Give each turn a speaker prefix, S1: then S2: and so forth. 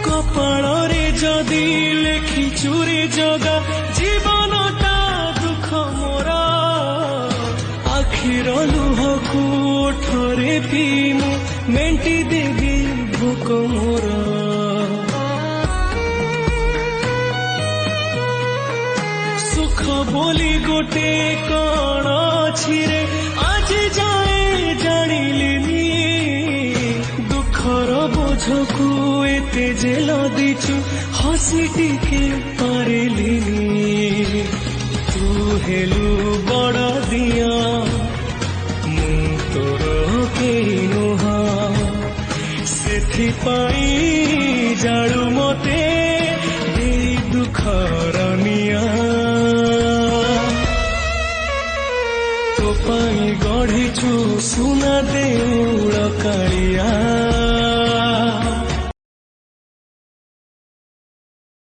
S1: कपाଳରେ जदि लेखिछु रे जगा जीवनटा दुख मोर आखिर लुहकु ओठरे पिमु मेंटी देवी भोक मोर सुख बोली गोटे कण अछि रे आज जाए जानिलिनी दुखर बोझकु एते जे लदिछु हसी टिके पारिलिनी तू हेलु बड़ दिया मु तोर केहि नुहा सेथिपाई जाळु मते देई दुखर निया तो पाई गढ़िछु सुना देउळ कालिया।